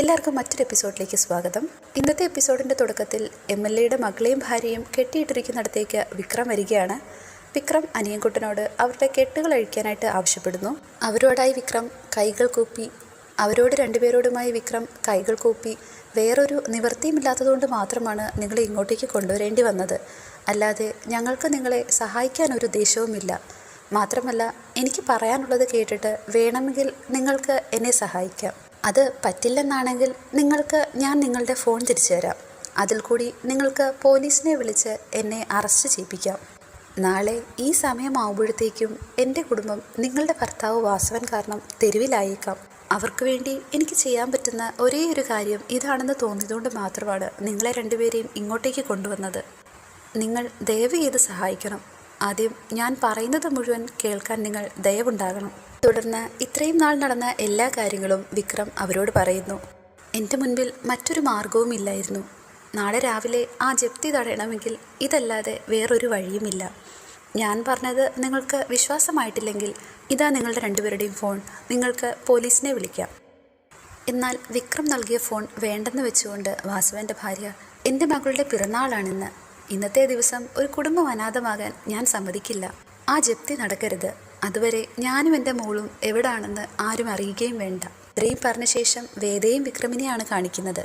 എല്ലാവർക്കും മറ്റൊരു എപ്പിസോഡിലേക്ക് സ്വാഗതം. ഇന്നത്തെ എപ്പിസോഡിൻ്റെ തുടക്കത്തിൽ MLAയുടെ മകളെയും ഭാര്യയും കെട്ടിയിട്ടിരിക്കുന്നിടത്തേക്ക് വിക്രം വരികയാണ്. വിക്രം അനിയൻകുട്ടനോട് അവരുടെ കെട്ടുകൾ അഴിക്കാനായിട്ട് ആവശ്യപ്പെടുന്നു. അവരോടായി വിക്രം കൈകൾ കൂപ്പി അവരോട് രണ്ടുപേരോടുമായി വിക്രം കൈകൾ കൂപ്പി വേറൊരു നിവൃത്തിയുമില്ലാത്തതുകൊണ്ട് മാത്രമാണ് നിങ്ങളെ ഇങ്ങോട്ടേക്ക് കൊണ്ടുവരേണ്ടി വന്നത്. അല്ലാതെ ഞങ്ങൾക്ക് നിങ്ങളെ സഹായിക്കാനൊരു ഉദ്ദേശവുമില്ല. മാത്രമല്ല, എനിക്ക് പറയാനുള്ളത് കേട്ടിട്ട് വേണമെങ്കിൽ നിങ്ങൾക്ക് എന്നെ സഹായിക്കാം. അത് പറ്റില്ലെന്നാണെങ്കിൽ ഞാൻ നിങ്ങളുടെ ഫോൺ തിരിച്ചു തരാം. അതിൽ കൂടി നിങ്ങൾക്ക് പോലീസിനെ വിളിച്ച് എന്നെ അറസ്റ്റ് ചെയ്യിപ്പിക്കാം. നാളെ ഈ സമയമാവുമ്പോഴത്തേക്കും എൻ്റെ കുടുംബം നിങ്ങളുടെ ഭർത്താവ് വാസവൻ കാരണം തെരുവിലായേക്കാം. അവർക്ക് വേണ്ടി എനിക്ക് ചെയ്യാൻ പറ്റുന്ന ഒരേ ഒരു കാര്യം ഇതാണെന്ന് തോന്നിയതുകൊണ്ട് മാത്രമാണ് നിങ്ങളെ രണ്ടുപേരെയും ഇങ്ങോട്ടേക്ക് കൊണ്ടുവന്നത്. നിങ്ങൾ ദയവ് ചെയ്ത് സഹായിക്കണം. ആദ്യം ഞാൻ പറയുന്നത് മുഴുവൻ കേൾക്കാൻ നിങ്ങൾ ദയവുണ്ടാകണം. തുടർന്ന് ഇത്രയും നാൾ നടന്ന എല്ലാ കാര്യങ്ങളും വിക്രം അവരോട് പറയുന്നു. എൻ്റെ മുൻപിൽ മറ്റൊരു മാർഗവുമില്ലായിരുന്നു. നാളെ രാവിലെ ആ ജപ്തി തടയണമെങ്കിൽ ഇതല്ലാതെ വേറൊരു വഴിയുമില്ല. ഞാൻ പറഞ്ഞത് നിങ്ങൾക്ക് വിശ്വാസമായിട്ടില്ലെങ്കിൽ ഇതാ നിങ്ങളുടെ രണ്ടുപേരുടെയും ഫോൺ. നിങ്ങൾക്ക് പോലീസിനെ വിളിക്കാം. എന്നാൽ വിക്രം നൽകിയ ഫോൺ വേണ്ടെന്ന് വെച്ചുകൊണ്ട് വാസവൻ്റെ ഭാര്യ, എൻ്റെ മകളുടെ പിറന്നാളാണിന്ന്. ഇന്നത്തെ ദിവസം ഒരു കുടുംബം അനാഥമാകാൻ ഞാൻ സമ്മതിക്കില്ല. ആ ജപ്തി നടക്കരുത്. അതുവരെ ഞാനും എൻ്റെ മോളും എവിടാണെന്ന് ആരും അറിയുകയും വേണ്ട. ഇത്രയും പറഞ്ഞ ശേഷം വേദയും വിക്രമിനെയാണ് കാണിക്കുന്നത്.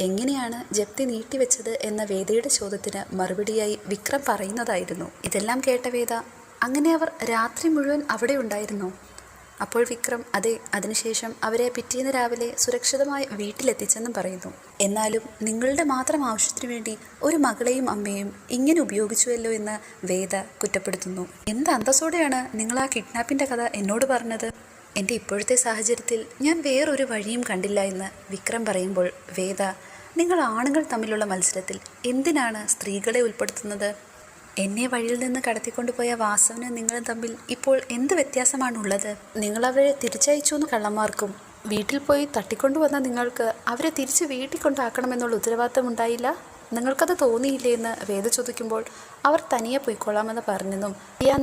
എങ്ങനെയാണ് ജപ്തി നീട്ടിവെച്ചത് എന്ന വേദയുടെ ചോദ്യത്തിന് മറുപടിയായി വിക്രം പറയുന്നതായിരുന്നു. ഇതെല്ലാം കേട്ട വേദ, അങ്ങനെ അവർ രാത്രി മുഴുവൻ അവിടെ ഉണ്ടായിരുന്നു? അപ്പോൾ വിക്രം, അതെ, അതിനുശേഷം അവരെ പിറ്റേന്ന് രാവിലെ സുരക്ഷിതമായി വീട്ടിലെത്തിച്ചെന്നും പറയുന്നു. എന്നാലും നിങ്ങളുടെ മാത്രം ആവശ്യത്തിനു വേണ്ടി ഒരു മകളെയും അമ്മയും ഇങ്ങനെ ഉപയോഗിച്ചുവല്ലോ എന്ന് വേദ കുറ്റപ്പെടുത്തുന്നു. എന്ത് അന്തസ്സോടെയാണ് നിങ്ങൾ ആ കിഡ്നാപ്പിൻ്റെ കഥ എന്നോട് പറഞ്ഞത്? എൻ്റെ ഇപ്പോഴത്തെ സാഹചര്യത്തിൽ ഞാൻ വേറൊരു വഴിയും കണ്ടില്ല എന്ന് വിക്രം പറയുമ്പോൾ വേദ, നിങ്ങൾ ആണുങ്ങൾ തമ്മിലുള്ള മത്സരത്തിൽ എന്തിനാണ് സ്ത്രീകളെ ഉൾപ്പെടുത്തുന്നത്? എന്നെ വഴിയിൽ നിന്ന് കടത്തിക്കൊണ്ടുപോയ വാസവനും നിങ്ങളും തമ്മിൽ ഇപ്പോൾ എന്ത് വ്യത്യാസമാണുള്ളത്? നിങ്ങൾ അവരെ തിരിച്ചയച്ചു എന്ന് കള്ളന്മാർക്കും വീട്ടിൽ പോയി തട്ടിക്കൊണ്ടുവന്ന നിങ്ങൾക്ക് അവരെ തിരിച്ച് വീട്ടിൽ കൊണ്ടാക്കണമെന്നുള്ള ഉത്തരവാദിത്തം ഉണ്ടായില്ല? നിങ്ങൾക്കത് തോന്നിയില്ലേ എന്ന് വേദ ചോദിക്കുമ്പോൾ അവർ തനിയെ പോയിക്കൊള്ളാമെന്ന് പറഞ്ഞെന്നും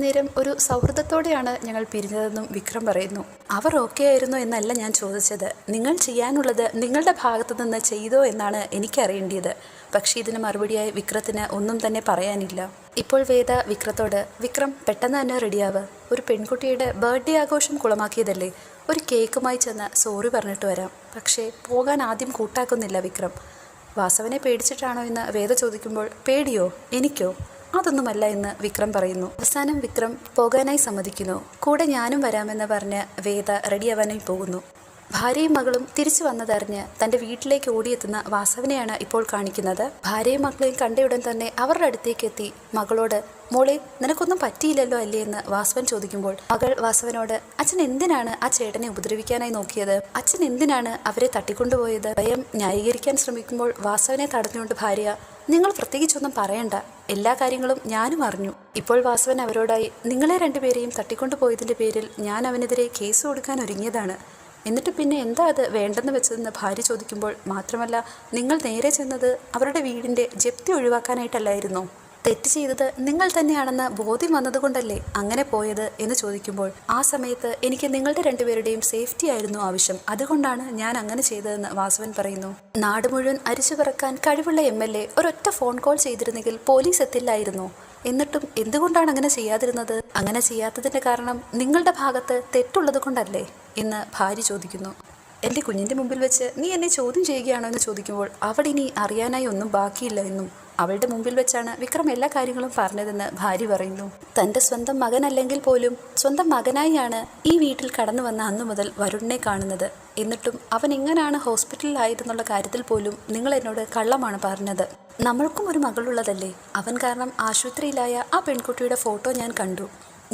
നേരം ഒരു സൗഹൃദത്തോടെയാണ് ഞങ്ങൾ പിരിഞ്ഞതെന്നും വിക്രം പറയുന്നു. അവർ ഓക്കെ ആയിരുന്നു എന്നല്ല ഞാൻ ചോദിച്ചത്. നിങ്ങൾ ചെയ്യാനുള്ളത് നിങ്ങളുടെ ഭാഗത്തു നിന്ന് ചെയ്തോ എന്നാണ് എനിക്കറിയേണ്ടത്. പക്ഷേ ഇതിന് മറുപടിയായി വിക്രത്തിന് ഒന്നും തന്നെ പറയാനില്ല. ഇപ്പോൾ വേദ വിക്രത്തോട്, വിക്രം പെട്ടെന്ന് തന്നെ റെഡിയാവ്. ഒരു പെൺകുട്ടിയുടെ ബർത്ത്ഡേ ആഘോഷം കുളമാക്കിയതല്ലേ, ഒരു കേക്കുമായി ചെന്ന് സോറി പറഞ്ഞിട്ട് വരാം. പക്ഷേ പോകാൻ ആദ്യം കൂട്ടാക്കുന്നില്ല വിക്രം. വാസവനെ പേടിച്ചിട്ടാണോ എന്ന് വേദ ചോദിക്കുമ്പോൾ, പേടിയോ? എനിക്കോ? അതൊന്നുമല്ല എന്ന് വിക്രം പറയുന്നു. അവസാനം വിക്രം പോകാനായി സമ്മതിക്കുന്നു. കൂടെ ഞാനും വരാമെന്ന് പറഞ്ഞ് വേദ റെഡിയാവാനായി പോകുന്നു. ഭാര്യയും മകളും തിരിച്ചു വന്നതറിഞ്ഞ് തൻ്റെ വീട്ടിലേക്ക് ഓടിയെത്തുന്ന വാസവനെയാണ് ഇപ്പോൾ കാണിക്കുന്നത്. ഭാര്യയും മകളെയും കണ്ടയുടൻ തന്നെ അവരുടെ അടുത്തേക്ക് എത്തി മകളോട്, മോളെ, നിനക്കൊന്നും പറ്റിയില്ലല്ലോ അല്ലേ എന്ന് വാസവൻ ചോദിക്കുമ്പോൾ മകൾ വാസവനോട്, അച്ഛൻ എന്തിനാണ് ആ ചേട്ടനെ ഉപദ്രവിക്കാനായി നോക്കിയത്? അച്ഛൻ എന്തിനാണ് അവരെ തട്ടിക്കൊണ്ടുപോയത്? ഭയം ന്യായീകരിക്കാൻ ശ്രമിക്കുമ്പോൾ വാസവനെ തടഞ്ഞുകൊണ്ട് ഭാര്യ, നിങ്ങൾ പ്രത്യേകിച്ചൊന്നും പറയണ്ട, എല്ലാ കാര്യങ്ങളും ഞാനും അറിഞ്ഞു. ഇപ്പോൾ വാസവൻ അവരോടായി, നിങ്ങളെ രണ്ടുപേരെയും തട്ടിക്കൊണ്ടുപോയതിൻ്റെ പേരിൽ ഞാൻ അവനെതിരെ കേസ് കൊടുക്കാൻ ഒരുങ്ങിയതാണ്. എന്നിട്ട് പിന്നെ എന്താ അത് വേണ്ടെന്ന് വെച്ചതെന്ന് ഭാര്യ ചോദിക്കുമ്പോൾ, മാത്രമല്ല, നിങ്ങൾ നേരെ ചെന്നത് അവരുടെ വീടിൻ്റെ ജപ്തി ഒഴിവാക്കാനായിട്ടല്ലായിരുന്നോ? തെറ്റ് ചെയ്തത് നിങ്ങൾ തന്നെയാണെന്ന് ബോധ്യം വന്നതുകൊണ്ടല്ലേ അങ്ങനെ പോയത് എന്ന് ചോദിക്കുമ്പോൾ, ആ സമയത്ത് എനിക്ക് നിങ്ങളുടെ രണ്ടുപേരുടെയും സേഫ്റ്റി ആയിരുന്നു ആവശ്യം, അതുകൊണ്ടാണ് ഞാൻ അങ്ങനെ ചെയ്തതെന്ന് വാസവൻ പറയുന്നു. നാട് മുഴുവൻ അരിച്ചു പറക്കാൻ കഴിവുള്ള MLA ഒരൊറ്റ ഫോൺ കോൾ ചെയ്തിരുന്നെങ്കിൽ പോലീസ് എത്തില്ലായിരുന്നു. എന്നിട്ടും എന്തുകൊണ്ടാണ് അങ്ങനെ ചെയ്യാതിരുന്നത്? അങ്ങനെ ചെയ്യാത്തതിൻ്റെ കാരണം നിങ്ങളുടെ ഭാഗത്ത് തെറ്റുള്ളത് കൊണ്ടല്ലേ എന്ന് ഭാര്യ ചോദിക്കുന്നു. എൻ്റെ കുഞ്ഞിൻ്റെ മുമ്പിൽ വെച്ച് നീ എന്നെ ചോദ്യം ചെയ്യുകയാണോ എന്ന് ചോദിക്കുമ്പോൾ അവളിനി അറിയാനായി ഒന്നും ബാക്കിയില്ല എന്നും അവളുടെ മുമ്പിൽ വെച്ചാണ് വിക്രം എല്ലാ കാര്യങ്ങളും പറഞ്ഞതെന്ന് ഭാര്യ പറയുന്നു. തൻ്റെ സ്വന്തം മകനല്ലെങ്കിൽ പോലും സ്വന്തം മകനായാണ് ഈ വീട്ടിൽ കടന്നു വന്ന അന്നു മുതൽ വരുണിനെ കാണുന്നത്. എന്നിട്ടും അവൻ എങ്ങനെയാണ് ഹോസ്പിറ്റലിലായിരുന്നുള്ള കാര്യത്തിൽ പോലും നിങ്ങൾ എന്നോട് കള്ളമാണ് പറഞ്ഞത്. നമ്മൾക്കും ഒരു മകളുള്ളതല്ലേ? അവൻ കാരണം ആശുപത്രിയിലായ ആ പെൺകുട്ടിയുടെ ഫോട്ടോ ഞാൻ കണ്ടു.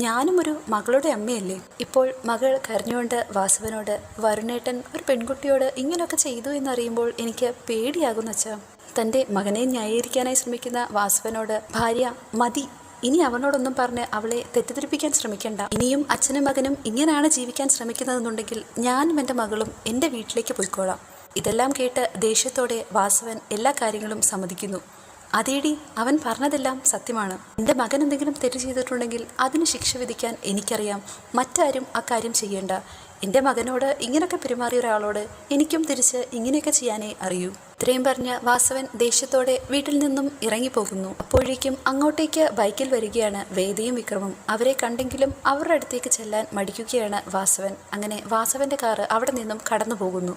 ഞാനും ഒരു മകളുടെ അമ്മയല്ലേ? ഇപ്പോൾ മകൾ കരഞ്ഞുകൊണ്ട് വാസവനോട്, വരുണേട്ടൻ ഒരു പെൺകുട്ടിയോട് ഇങ്ങനെയൊക്കെ ചെയ്തു എന്നറിയുമ്പോൾ എനിക്ക് പേടിയാകുന്നു അച്ഛാ. തൻ്റെ മകനെ ന്യായീകരിക്കാനായി ശ്രമിക്കുന്ന വാസവനോട് ഭാര്യ, മതി, ഇനി അവനോടൊന്നും പറഞ്ഞ് അവളെ തെറ്റിദ്ധരിപ്പിക്കാൻ ശ്രമിക്കണ്ട. ഇനിയും അച്ഛനും മകനും ഇങ്ങനെയാണ് ജീവിക്കാൻ ശ്രമിക്കുന്നതെന്നുണ്ടെങ്കിൽ ഞാനും എൻ്റെ മകളും എൻ്റെ വീട്ടിലേക്ക് പോയിക്കോളാം. ഇതെല്ലാം കേട്ട് ദേഷ്യത്തോടെ വാസവൻ എല്ലാ കാര്യങ്ങളും സമ്മതിക്കുന്നു. അതേടി, അവൻ പറഞ്ഞതെല്ലാം സത്യമാണ്. എൻ്റെ മകൻ എന്തെങ്കിലും തെറ്റ് ചെയ്തിട്ടുണ്ടെങ്കിൽ അതിന് ശിക്ഷ വിധിക്കാൻ എനിക്കറിയാം. മറ്റാരും അക്കാര്യം ചെയ്യേണ്ട. എൻ്റെ മകനോട് ഇങ്ങനെയൊക്കെ പെരുമാറിയ ഒരാളോട് എനിക്കും തിരിച്ച് ഇങ്ങനെയൊക്കെ ചെയ്യാനേ അറിയൂ. ഇത്രയും പറഞ്ഞ് വാസവൻ ദേഷ്യത്തോടെ വീട്ടിൽ നിന്നും ഇറങ്ങിപ്പോകുന്നു. അപ്പോഴേക്കും അങ്ങോട്ടേക്ക് ബൈക്കിൽ വരികയാണ് വേദയും വിക്രമും. അവരെ കണ്ടെങ്കിലും അവരുടെ അടുത്തേക്ക് ചെല്ലാൻ മടിക്കുകയാണ് വാസവൻ. അങ്ങനെ വാസവന്റെ കാറ് അവിടെ നിന്നും കടന്നു പോകുന്നു.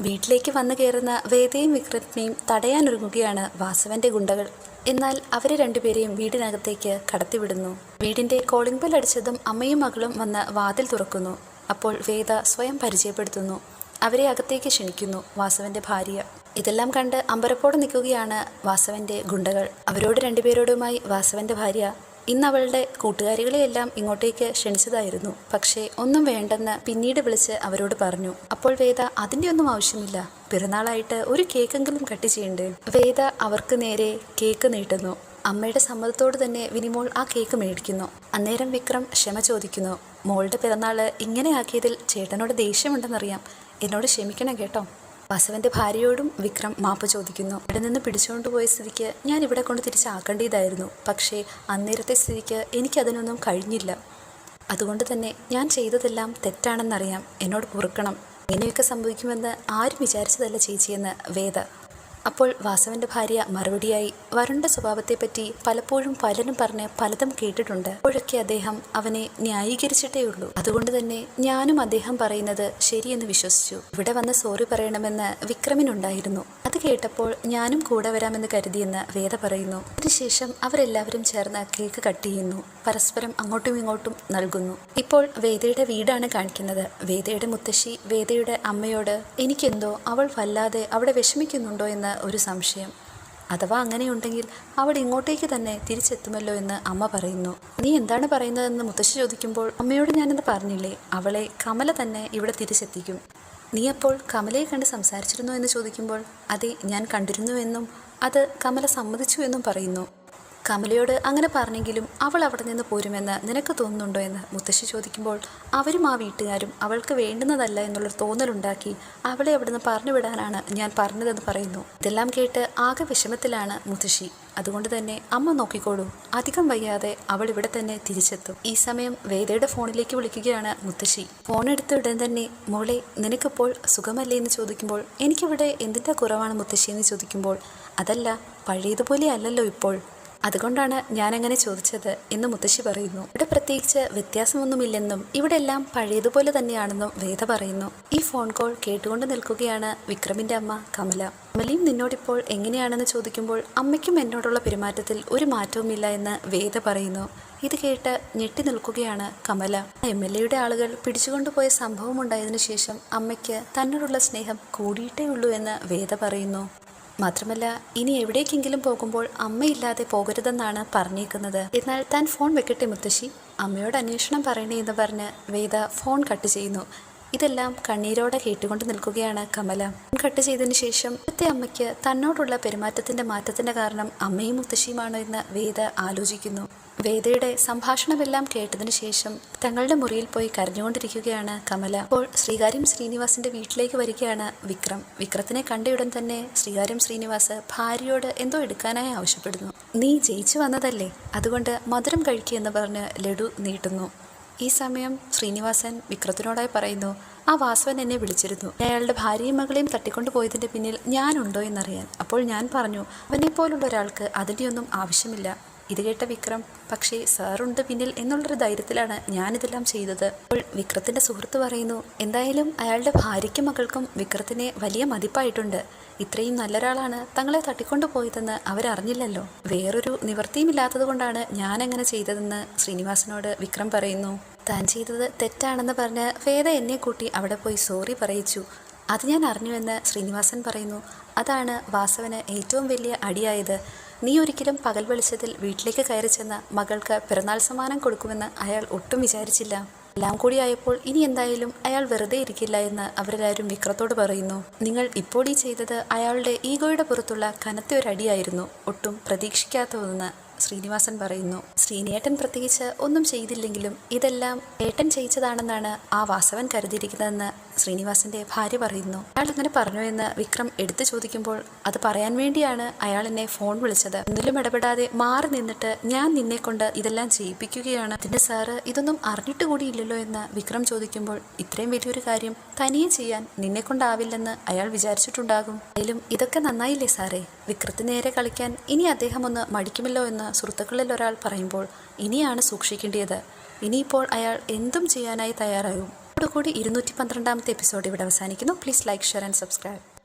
വീട്ടിലേക്ക് വന്നു കയറുന്ന വേദയും വിക്രത്തിനെയും തടയാനൊരുങ്ങുകയാണ് വാസവന്റെ ഗുണ്ടകൾ. എന്നാൽ അവരെ രണ്ടുപേരെയും വീടിനകത്തേക്ക് കടത്തിവിടുന്നു. വീടിന്റെ കോളിംഗ് ബെൽ അടിച്ചതും അമ്മയും മകളും വന്ന് വാതിൽ തുറക്കുന്നു. അപ്പോൾ വേദ സ്വയം പരിചയപ്പെടുത്തുന്നു. അവരെ അകത്തേക്ക് ക്ഷണിക്കുന്നു വാസവന്റെ ഭാര്യ. ഇതെല്ലാം കണ്ട് അമ്പരപ്പോടെ നിൽക്കുകയാണ് വാസവന്റെ ഗുണ്ടകൾ. അവരോട് രണ്ടുപേരോടുമായി വാസവന്റെ ഭാര്യ ഇന്ന് അവളുടെ കൂട്ടുകാരികളെയെല്ലാം ഇങ്ങോട്ടേക്ക് ക്ഷണിച്ചതായിരുന്നു. പക്ഷേ ഒന്നും വേണ്ടെന്ന് പിന്നീട് വിളിച്ച് അവരോട് പറഞ്ഞു. അപ്പോൾ വേദ അതിൻ്റെ ഒന്നും ആവശ്യമില്ല, പിറന്നാളായിട്ട് ഒരു കേക്കെങ്കിലും കട്ട് ചെയ്യണ്ടേ. വേദ അവർക്ക് നേരെ കേക്ക് നീട്ടുന്നു. അമ്മയുടെ സമ്മതത്തോട് തന്നെ വിനിമോൾ ആ കേക്ക് മേടിക്കുന്നു. അന്നേരം വിക്രം ക്ഷമ ചോദിക്കുന്നു. മോളുടെ പിറന്നാള് ഇങ്ങനെ ആക്കിയതിൽ ചേട്ടനോട് ദേഷ്യമുണ്ടെന്നറിയാം, എന്നോട് ക്ഷമിക്കണം കേട്ടോ. വാസവന്റെ ഭാര്യയോടും വിക്രം മാപ്പ് ചോദിക്കുന്നു. ഇവിടെ നിന്ന് പിടിച്ചുകൊണ്ടുപോയ സ്ഥിതിക്ക് ഞാൻ ഇവിടെ കൊണ്ട് തിരിച്ചാക്കേണ്ടതായിരുന്നു. പക്ഷേ അന്നേരത്തെ സ്ഥിതിക്ക് എനിക്കതിനൊന്നും കഴിഞ്ഞില്ല. അതുകൊണ്ട് തന്നെ ഞാൻ ചെയ്തതെല്ലാം തെറ്റാണെന്നറിയാം, എന്നോട് പൊറുക്കണം. ഇങ്ങനെയൊക്കെ സംഭവിക്കുമെന്ന് ആരും വിചാരിച്ചതല്ല ചേച്ചിയെന്ന് വേദ. അപ്പോൾ വാസവന്റെ ഭാര്യ മറുപടിയായി വരുണിന്റെ സ്വഭാവത്തെപ്പറ്റി പലപ്പോഴും പലരും പറഞ്ഞ് പലതും കേട്ടിട്ടുണ്ട്. അപ്പോഴൊക്കെ അദ്ദേഹം അവനെ ന്യായീകരിച്ചിട്ടേ ഉള്ളൂ. അതുകൊണ്ട് തന്നെ ഞാനും അദ്ദേഹം പറയുന്നത് ശരിയെന്ന് വിശ്വസിച്ചു. ഇവിടെ വന്ന് സോറി പറയണമെന്ന് വിക്രമിനുണ്ടായിരുന്നു. അത് കേട്ടപ്പോൾ ഞാനും കൂടെ വരാമെന്ന് കരുതിയെന്ന് വേദ പറയുന്നു. അതിനുശേഷം അവരെല്ലാവരും ചേർന്ന് കേക്ക് കട്ട് ചെയ്യുന്നു. പരസ്പരം അങ്ങോട്ടും ഇങ്ങോട്ടും നൽകുന്നു. ഇപ്പോൾ വേദയുടെ വീടാണ് കാണിക്കുന്നത്. വേദയുടെ മുത്തശ്ശി വേദയുടെ അമ്മയോട് എനിക്കെന്തോ അവൾ വല്ലാതെ അവിടെ വിഷമിക്കുന്നുണ്ടോ എന്ന് ഒരു സംശയം. അഥവാ അങ്ങനെയുണ്ടെങ്കിൽ അവൾ ഇങ്ങോട്ടേക്ക് തന്നെ തിരിച്ചെത്തുമല്ലോ എന്ന് അമ്മ പറയുന്നു. നീ എന്താണ് പറയുന്നതെന്ന് മുത്തശ്ശി ചോദിക്കുമ്പോൾ അമ്മയോട് ഞാനെന്ന് പറഞ്ഞില്ലേ, അവളെ കമല തന്നെ ഇവിടെ തിരിച്ചെത്തിക്കും. നീ അപ്പോൾ കമലയെ കണ്ട് സംസാരിച്ചിരുന്നു എന്ന് ചോദിക്കുമ്പോൾ അതെ, ഞാൻ കണ്ടിരുന്നുവെന്നും അത് കമല സമ്മതിച്ചു എന്നും പറയുന്നു. കമലയോട് അങ്ങനെ പറഞ്ഞെങ്കിലും അവൾ അവിടെ നിന്ന് പോരുമെന്ന് നിനക്ക് തോന്നുന്നുണ്ടോ എന്ന് മുത്തശ്ശി ചോദിക്കുമ്പോൾ അവരും ആ വീട്ടുകാരും അവൾക്ക് വേണ്ടുന്നതല്ല എന്നുള്ളൊരു തോന്നലുണ്ടാക്കി അവളെ അവിടെ നിന്ന് പറഞ്ഞു വിടാനാണ് ഞാൻ പറഞ്ഞതെന്ന് പറയുന്നു. ഇതെല്ലാം കേട്ട് ആകെ വിഷമത്തിലാണ് മുത്തശ്ശി. അതുകൊണ്ട് തന്നെ അമ്മ നോക്കിക്കോളൂ, അധികം വയ്യാതെ അവൾ ഇവിടെ തന്നെ തിരിച്ചെത്തും. ഈ സമയം വേദയുടെ ഫോണിലേക്ക് വിളിക്കുകയാണ് മുത്തശ്ശി. ഫോൺ എടുത്ത ഉടൻ തന്നെ മോളെ നിനക്കിപ്പോൾ സുഖമല്ലേ എന്ന് ചോദിക്കുമ്പോൾ എനിക്കിവിടെ എന്തിൻ്റെ കുറവാണ് മുത്തശ്ശി എന്ന് ചോദിക്കുമ്പോൾ അതല്ല, പഴയതുപോലെ അല്ലല്ലോ ഇപ്പോൾ, അതുകൊണ്ടാണ് ഞാനങ്ങനെ ചോദിച്ചത് എന്ന് മുത്തശ്ശി പറയുന്നു. ഇവിടെ പ്രത്യേകിച്ച് വ്യത്യാസമൊന്നുമില്ലെന്നും ഇവിടെ എല്ലാം പഴയതുപോലെ തന്നെയാണെന്നും വേദ പറയുന്നു. ഈ ഫോൺ കോൾ കേട്ടുകൊണ്ട് നിൽക്കുകയാണ് വിക്രമിന്റെ അമ്മ കമല. കമലയും നിന്നോടിപ്പോൾ എങ്ങനെയാണെന്ന് ചോദിക്കുമ്പോൾ അമ്മയ്ക്കും എന്നോടുള്ള പെരുമാറ്റത്തിൽ ഒരു മാറ്റവുമില്ല എന്ന് വേദ പറയുന്നു. ഇത് കേട്ട് ഞെട്ടി നിൽക്കുകയാണ് കമല. MLAയുടെ ആളുകൾ പിടിച്ചുകൊണ്ടുപോയ സംഭവം ഉണ്ടായതിനു ശേഷം അമ്മയ്ക്ക് തന്നോടുള്ള സ്നേഹം കൂടിയിട്ടേ ഉള്ളൂ എന്ന് വേദ പറയുന്നു. മാത്രമല്ല ഇനി എവിടേക്കെങ്കിലും പോകുമ്പോൾ അമ്മയില്ലാതെ പോകരുതെന്നാണ് പറഞ്ഞേക്കുന്നത്. എന്നാൽ താൻ ഫോൺ വെക്കട്ടെ മുത്തശ്ശി, അമ്മയോട് അന്വേഷണം പറയണേ എന്ന് പറഞ്ഞ് വേദ ഫോൺ കട്ട് ചെയ്യുന്നു. ഇതെല്ലാം കണ്ണീരോടെ കേട്ടുകൊണ്ട് നിൽക്കുകയാണ് കമല. ഫോൺ കട്ട് ചെയ്തതിനു ശേഷം ഇന്നത്തെ അമ്മയ്ക്ക് തന്നോടുള്ള പെരുമാറ്റത്തിന്റെ മാറ്റത്തിന്റെ കാരണം അമ്മയും മുത്തശ്ശിയുമാണോ എന്ന് വേദ ആലോചിക്കുന്നു. വേദയുടെ സംഭാഷണമെല്ലാം കേട്ടതിനു ശേഷം തങ്ങളുടെ മുറിയിൽ പോയി കരഞ്ഞുകൊണ്ടിരിക്കുകയാണ് കമല. അപ്പോൾ ശ്രീകാര്യം ശ്രീനിവാസിന്റെ വീട്ടിലേക്ക് വരികയാണ് വിക്രം. വിക്രത്തിനെ കണ്ടയുടൻ തന്നെ ശ്രീകാര്യം ശ്രീനിവാസ് ഭാര്യയോട് എന്തോ എടുക്കാനായി ആവശ്യപ്പെടുന്നു. നീ ജയിച്ചു വന്നതല്ലേ, അതുകൊണ്ട് മധുരം കഴിക്കുകയെന്ന് പറഞ്ഞ് ലഡു നീട്ടുന്നു. ഈ സമയം ശ്രീനിവാസൻ വിക്രത്തിനോടായി പറയുന്നു, ആ വാസവൻ എന്നെ വിളിച്ചിരുന്നു, അയാളുടെ ഭാര്യയും മകളെയും തട്ടിക്കൊണ്ടു പോയതിൻ്റെ പിന്നിൽ ഞാനുണ്ടോ എന്നറിയാൻ. അപ്പോൾ ഞാൻ പറഞ്ഞു അവനെപ്പോലുള്ള ഒരാൾക്ക് അതിൻ്റെയൊന്നും ആവശ്യമില്ല. ഇത് കേട്ട വിക്രം പക്ഷേ സാറുണ്ട് പിന്നിൽ എന്നുള്ളൊരു ധൈര്യത്തിലാണ് ഞാനിതെല്ലാം ചെയ്തത്. അപ്പോൾ വിക്രത്തിൻ്റെ സുഹൃത്ത് പറയുന്നു, എന്തായാലും അയാളുടെ ഭാര്യയ്ക്കും മകൾക്കും വിക്രത്തിനെ വലിയ മതിപ്പായിട്ടുണ്ട്. ഇത്രയും നല്ലൊരാളാണ് തങ്ങളെ തട്ടിക്കൊണ്ടു പോയതെന്ന് അവരറിഞ്ഞില്ലല്ലോ. വേറൊരു നിവൃത്തിയുമില്ലാത്തത് കൊണ്ടാണ് ഞാനങ്ങനെ ചെയ്തതെന്ന് ശ്രീനിവാസനോട് വിക്രം പറയുന്നു. താൻ ചെയ്തത് തെറ്റാണെന്ന് പറഞ്ഞ് വേദ എന്നെ കൂട്ടി അവിടെ പോയി സോറി പറയിച്ചു. അത് ഞാൻ അറിഞ്ഞുവെന്ന് ശ്രീനിവാസൻ പറയുന്നു. അതാണ് വാസവന് ഏറ്റവും വലിയ അടിയായത്. നീ ഒരിക്കലും പകൽ വെളിച്ചത്തിൽ വീട്ടിലേക്ക് കയറി ചെന്ന മകൾക്ക് പിറന്നാൾ സമ്മാനം കൊടുക്കുമെന്ന് അയാൾ ഒട്ടും വിചാരിച്ചില്ല. എല്ലാം കൂടിയായപ്പോൾ ഇനി എന്തായാലും അയാൾ വെറുതെ ഇരിക്കില്ല എന്ന് അവരെല്ലാവരും വിക്രത്തോട് പറയുന്നു. നിങ്ങൾ ഇപ്പോൾ ഈ ചെയ്തത് അയാളുടെ ഈഗോയുടെ പുറത്തുള്ള കനത്ത ഒരടിയായിരുന്നു, ഒട്ടും പ്രതീക്ഷിക്കാത്തതെന്ന് ശ്രീനിവാസൻ പറയുന്നു. ശ്രീനിയേട്ടൻ പ്രത്യേകിച്ച് ഒന്നും ചെയ്തില്ലെങ്കിലും ഇതെല്ലാം ഏട്ടൻ ചെയ്യിച്ചതാണെന്നാണ് ആ വാസവൻ കരുതിയിരിക്കുന്നതെന്ന് ശ്രീനിവാസന്റെ ഭാര്യ പറയുന്നു. അയാൾ അങ്ങനെ പറഞ്ഞു എന്ന് വിക്രം എടുത്തു ചോദിക്കുമ്പോൾ അത് പറയാൻ വേണ്ടിയാണ് അയാൾ എന്നെ ഫോൺ വിളിച്ചത്. ഒന്നിലും ഇടപെടാതെ മാറി നിന്നിട്ട് ഞാൻ നിന്നെ കൊണ്ട് ഇതെല്ലാം ചെയ്യിപ്പിക്കുകയാണ്. അതിന്റെ സാറ് ഇതൊന്നും അറിഞ്ഞിട്ട് കൂടിയില്ലല്ലോ എന്ന് വിക്രം ചോദിക്കുമ്പോൾ ഇത്രയും വലിയൊരു കാര്യം തനിയെ ചെയ്യാൻ നിന്നെ കൊണ്ടാവില്ലെന്ന് അയാൾ വിചാരിച്ചിട്ടുണ്ടാകും. അതിലും ഇതൊക്കെ നന്നായില്ലേ സാറേ? വിക്രത്തിന് നേരെ കളിക്കാൻ ഇനി അദ്ദേഹം ഒന്ന് മടിക്കുമല്ലോ എന്ന് സുഹൃത്തുക്കളിൽ ഒരാൾ പറയുമ്പോൾ ഇനിയാണ് സൂക്ഷിക്കേണ്ടത്. ഇനിയിപ്പോൾ അയാൾ എന്തും ചെയ്യാനായി തയ്യാറാകും. അതോടുകൂടി 212ാമത്തെ എപ്പിസോഡ് ഇവിടെ അവസാനിക്കുന്നു. Please like, share and subscribe.